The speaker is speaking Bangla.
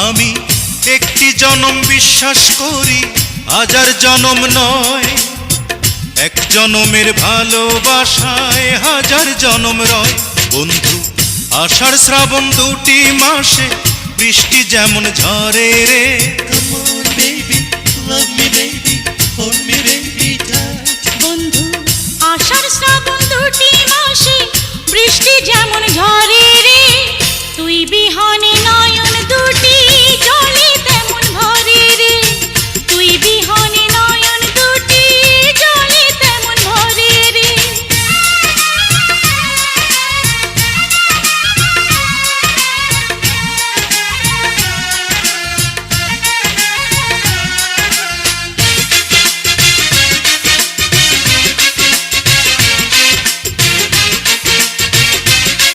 আমি একটি জনম বিশ্বাস করি, হাজার জনম নয়। এক জনমের ভালোবাসায় হাজার জনম রয়। বন্ধু, আষাঢ় শ্রাবণ দুটি মাসে বৃষ্টি যেমন ঝরে রে। Come on baby, love me baby, hold me baby tight. বন্ধু, আষাঢ় শ্রাবণ দুটি মাসে বৃষ্টি যেমন ঝরে